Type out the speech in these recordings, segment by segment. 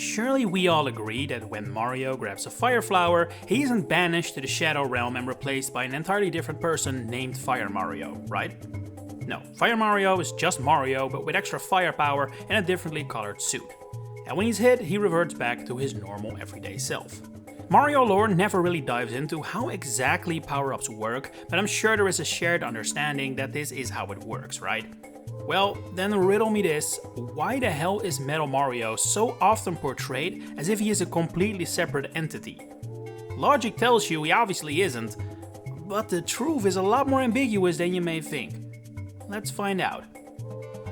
Surely we all agree that when Mario grabs a fire flower, he isn't banished to the Shadow Realm and replaced by an entirely different person named Fire Mario, right? No, Fire Mario is just Mario, but with extra firepower and a differently colored suit. And when he's hit, he reverts back to his normal everyday self. Mario lore never really dives into how exactly power-ups work, but I'm sure there is a shared understanding that this is how it works, right? Well, then riddle me this: why the hell is Metal Mario so often portrayed as if he is a completely separate entity? Logic tells you he obviously isn't, but the truth is a lot more ambiguous than you may think. Let's find out.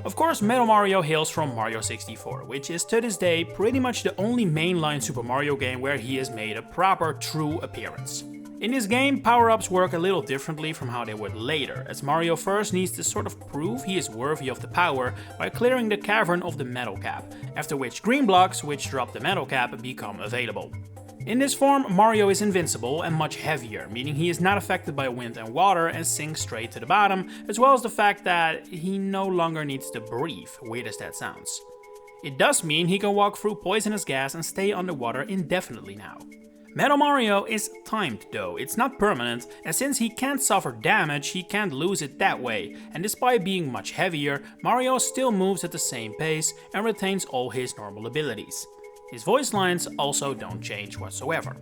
Of course, Metal Mario hails from Mario 64, which is to this day pretty much the only mainline Super Mario game where he has made a proper, true appearance. In this game, power-ups work a little differently from how they would later, as Mario first needs to sort of prove he is worthy of the power by clearing the cavern of the metal cap, after which green blocks, which drop the metal cap, become available. In this form, Mario is invincible and much heavier, meaning he is not affected by wind and water and sinks straight to the bottom, as well as the fact that he no longer needs to breathe, weird as that sounds. It does mean he can walk through poisonous gas and stay underwater indefinitely now. Metal Mario is timed though, it's not permanent, and since he can't suffer damage, he can't lose it that way, and despite being much heavier, Mario still moves at the same pace and retains all his normal abilities. His voice lines also don't change whatsoever.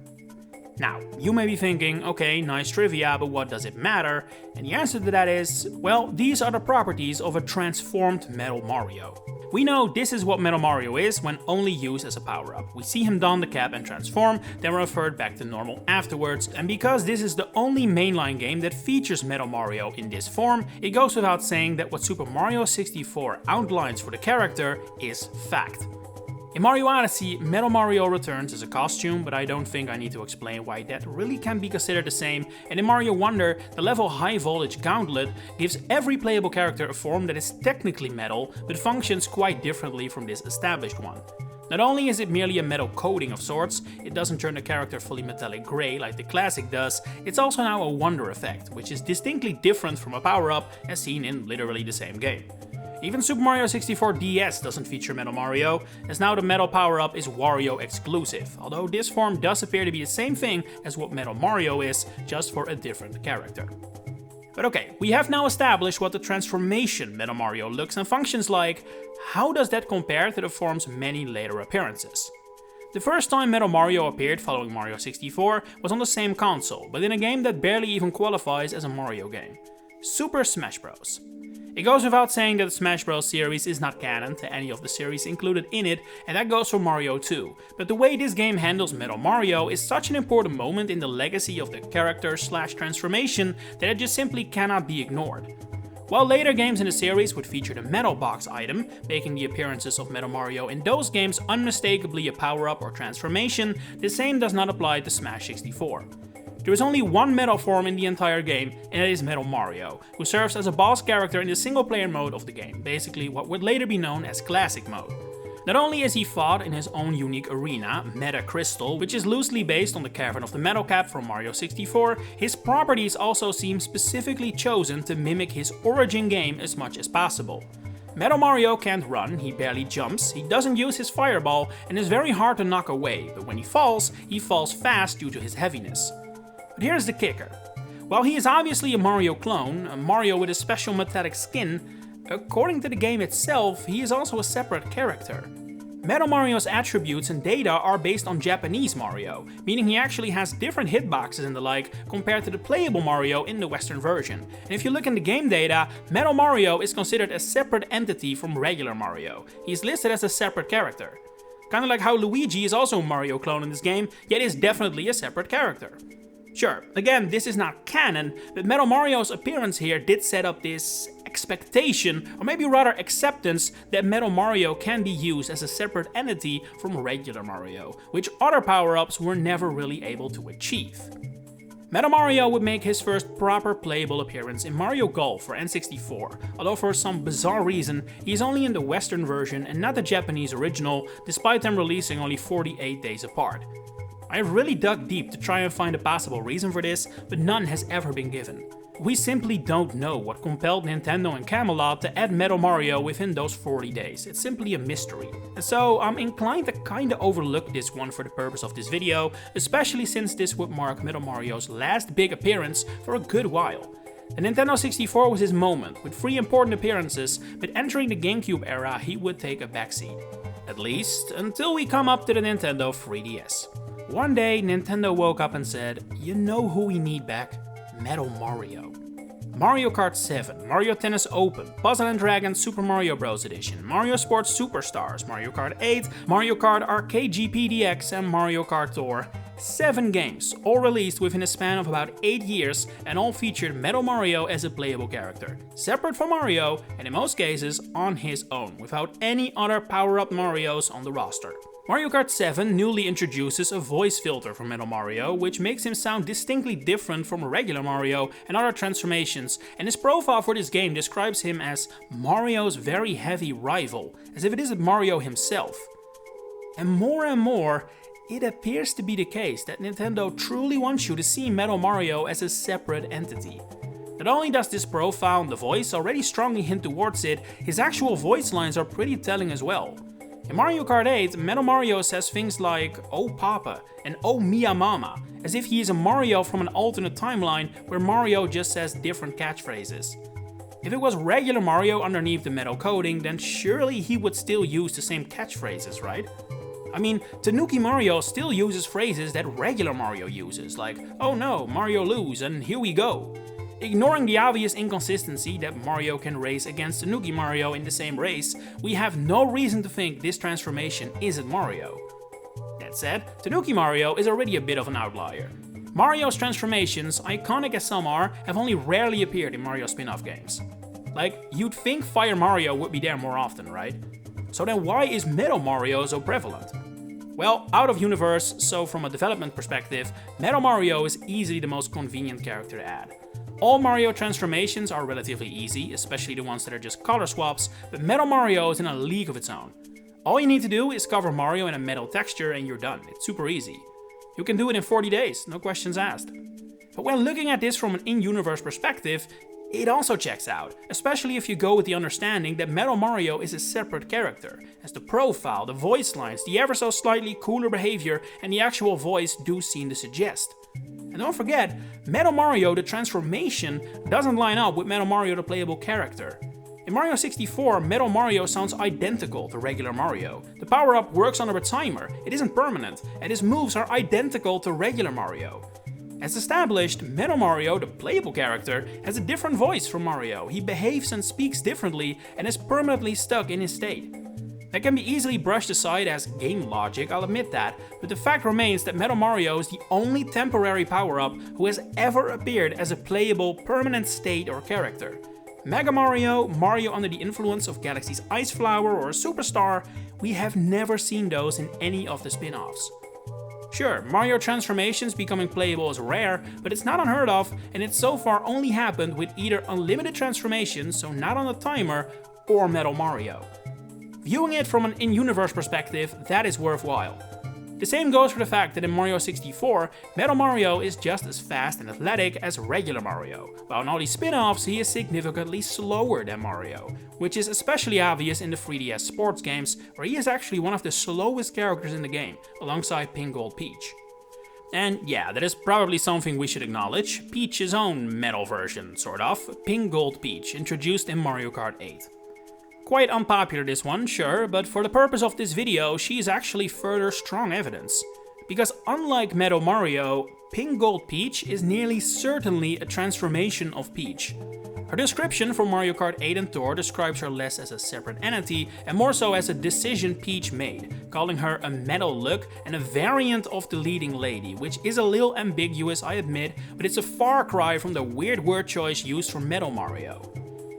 Now, you may be thinking, okay, nice trivia, but what does it matter? And the answer to that is, well, these are the properties of a transformed Metal Mario. We know this is what Metal Mario is when only used as a power-up. We see him don the cap and transform, then revert back to normal afterwards, and because this is the only mainline game that features Metal Mario in this form, it goes without saying that what Super Mario 64 outlines for the character is fact. In Mario Odyssey, Metal Mario returns as a costume, but I don't think I need to explain why that really can be considered the same, and in Mario Wonder, the level High Voltage Gauntlet gives every playable character a form that is technically metal, but functions quite differently from this established one. Not only is it merely a metal coating of sorts, it doesn't turn the character fully metallic grey like the classic does, it's also now a Wonder effect, which is distinctly different from a power-up as seen in literally the same game. Even Super Mario 64 DS doesn't feature Metal Mario, as now the Metal power-up is Wario exclusive, although this form does appear to be the same thing as what Metal Mario is, just for a different character. But okay, we have now established what the transformation Metal Mario looks and functions like. How does that compare to the form's many later appearances? The first time Metal Mario appeared following Mario 64 was on the same console, but in a game that barely even qualifies as a Mario game: Super Smash Bros. It goes without saying that the Smash Bros. Series is not canon to any of the series included in it, and that goes for Mario too, but the way this game handles Metal Mario is such an important moment in the legacy of the character/transformation that it just simply cannot be ignored. While later games in the series would feature the Metal Box item, making the appearances of Metal Mario in those games unmistakably a power-up or transformation, the same does not apply to Smash 64. There is only one metal form in the entire game, and it is Metal Mario, who serves as a boss character in the single-player mode of the game, basically what would later be known as Classic Mode. Not only is he fought in his own unique arena, Meta Crystal, which is loosely based on the cavern of the metal cap from Mario 64, his properties also seem specifically chosen to mimic his origin game as much as possible. Metal Mario can't run, he barely jumps, he doesn't use his fireball, and is very hard to knock away, but when he falls fast due to his heaviness. But here's the kicker. While he is obviously a Mario clone, a Mario with a special metallic skin, according to the game itself, he is also a separate character. Metal Mario's attributes and data are based on Japanese Mario, meaning he actually has different hitboxes and the like compared to the playable Mario in the Western version. And if you look in the game data, Metal Mario is considered a separate entity from regular Mario. He's listed as a separate character. Kinda like how Luigi is also a Mario clone in this game, yet is definitely a separate character. Sure, again, this is not canon, but Metal Mario's appearance here did set up this expectation, or maybe rather acceptance, that Metal Mario can be used as a separate entity from regular Mario, which other power-ups were never really able to achieve. Metal Mario would make his first proper playable appearance in Mario Golf for N64, although for some bizarre reason, he is only in the Western version and not the Japanese original, despite them releasing only 48 days apart. I've really dug deep to try and find a possible reason for this, but none has ever been given. We simply don't know what compelled Nintendo and Camelot to add Metal Mario within those 40 days. It's simply a mystery. And so I'm inclined to kinda overlook this one for the purpose of this video, especially since this would mark Metal Mario's last big appearance for a good while. The Nintendo 64 was his moment, with 3 important appearances, but entering the GameCube era he would take a backseat. At least, until we come up to the Nintendo 3DS. One day, Nintendo woke up and said, you know who we need back? Metal Mario. Mario Kart 7, Mario Tennis Open, Puzzle & Dragons Super Mario Bros. Edition, Mario Sports Superstars, Mario Kart 8, Mario Kart Arcade GP DX, and Mario Kart Tour. 7 games, all released within a span of about 8 years, and all featured Metal Mario as a playable character, separate from Mario, and in most cases on his own, without any other power-up Marios on the roster. Mario Kart 7 newly introduces a voice filter for Metal Mario, which makes him sound distinctly different from regular Mario and other transformations, and his profile for this game describes him as Mario's very heavy rival, as if it isn't Mario himself. And more, it appears to be the case that Nintendo truly wants you to see Metal Mario as a separate entity. Not only does this profile and the voice already strongly hint towards it, his actual voice lines are pretty telling as well. In Mario Kart 8, Metal Mario says things like "Oh Papa" and "Oh Mia Mama," as if he is a Mario from an alternate timeline where Mario just says different catchphrases. If it was regular Mario underneath the metal coating, then surely he would still use the same catchphrases, right? I mean, Tanuki Mario still uses phrases that regular Mario uses, like "Oh no, Mario lose and here we go." Ignoring the obvious inconsistency that Mario can race against Tanuki Mario in the same race, we have no reason to think this transformation isn't Mario. That said, Tanuki Mario is already a bit of an outlier. Mario's transformations, iconic as some are, have only rarely appeared in Mario spin-off games. Like, you'd think Fire Mario would be there more often, right? So then why is Metal Mario so prevalent? Well, out of universe, so from a development perspective, Metal Mario is easily the most convenient character to add. All Mario transformations are relatively easy, especially the ones that are just color swaps, but Metal Mario is in a league of its own. All you need to do is cover Mario in a metal texture and you're done. It's super easy. You can do it in 40 days, no questions asked. But when looking at this from an in-universe perspective, it also checks out, especially if you go with the understanding that Metal Mario is a separate character, as the profile, the voice lines, the ever so slightly cooler behavior, and the actual voice do seem to suggest. And don't forget, Metal Mario the transformation doesn't line up with Metal Mario the playable character. In Mario 64, Metal Mario sounds identical to regular Mario. The power-up works under a timer, it isn't permanent, and his moves are identical to regular Mario. As established, Metal Mario, the playable character, has a different voice from Mario. He behaves and speaks differently and is permanently stuck in his state. That can be easily brushed aside as game logic, I'll admit that, but the fact remains that Metal Mario is the only temporary power-up who has ever appeared as a playable permanent state or character. Mega Mario, Mario under the influence of Galaxy's Ice Flower or Superstar, we have never seen those in any of the spin-offs. Sure, Mario transformations becoming playable is rare, but it's not unheard of, and it's so far only happened with either unlimited transformations, so not on a timer, or Metal Mario. Viewing it from an in-universe perspective, that is worthwhile. The same goes for the fact that in Mario 64, Metal Mario is just as fast and athletic as regular Mario, while in all these spin-offs he is significantly slower than Mario, which is especially obvious in the 3DS sports games, where he is actually one of the slowest characters in the game, alongside Pink Gold Peach. And yeah, that is probably something we should acknowledge, Peach's own metal version, sort of, Pink Gold Peach, introduced in Mario Kart 8. Quite unpopular this one, sure, but for the purpose of this video, she is actually further strong evidence. Because unlike Metal Mario, Pink Gold Peach is nearly certainly a transformation of Peach. Her description for Mario Kart 8 and Tour describes her less as a separate entity and more so as a decision Peach made, calling her a metal look and a variant of the leading lady, which is a little ambiguous, I admit, but it's a far cry from the weird word choice used for Metal Mario.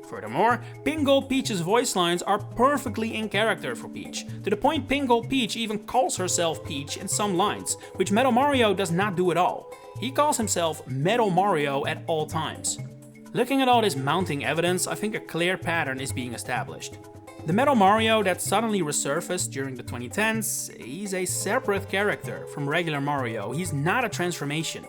Furthermore, Pink Gold Peach's voice lines are perfectly in character for Peach, to the point Pink Gold Peach even calls herself Peach in some lines, which Metal Mario does not do at all. He calls himself Metal Mario at all times. Looking at all this mounting evidence, I think a clear pattern is being established. The Metal Mario that suddenly resurfaced during the 2010s, he's a separate character from regular Mario, he's not a transformation.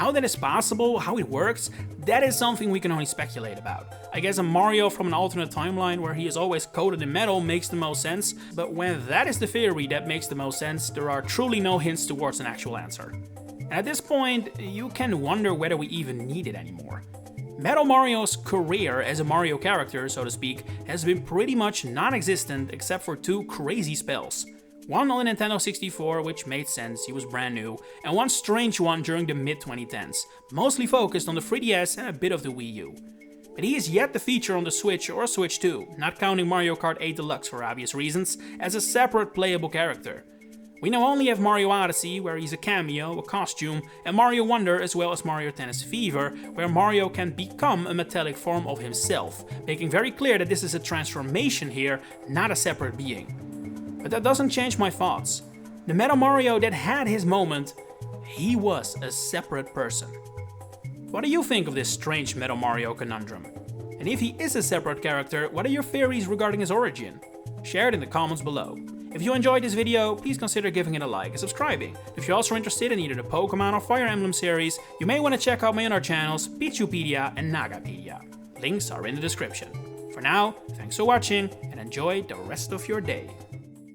How that is possible, how it works, that is something we can only speculate about. I guess a Mario from an alternate timeline where he is always coated in metal makes the most sense, but when that is the theory that makes the most sense, there are truly no hints towards an actual answer. And at this point, you can wonder whether we even need it anymore. Metal Mario's career as a Mario character, so to speak, has been pretty much non-existent except for 2 crazy spells. One on the Nintendo 64, which made sense, he was brand new, and one strange one during the mid-2010s, mostly focused on the 3DS and a bit of the Wii U. But he is yet to feature on the Switch or Switch 2, not counting Mario Kart 8 Deluxe for obvious reasons, as a separate playable character. We now only have Mario Odyssey, where he's a cameo, a costume, and Mario Wonder as well as Mario Tennis Fever, where Mario can become a metallic form of himself, making very clear that this is a transformation here, not a separate being. But that doesn't change my thoughts. The Metal Mario that had his moment, he was a separate person. What do you think of this strange Metal Mario conundrum? And if he is a separate character, what are your theories regarding his origin? Share it in the comments below. If you enjoyed this video, please consider giving it a like and subscribing. If you're also interested in either the Pokemon or Fire Emblem series, you may want to check out my other channels, Piantapedia and Nagapedia. Links are in the description. For now, thanks for watching and enjoy the rest of your day.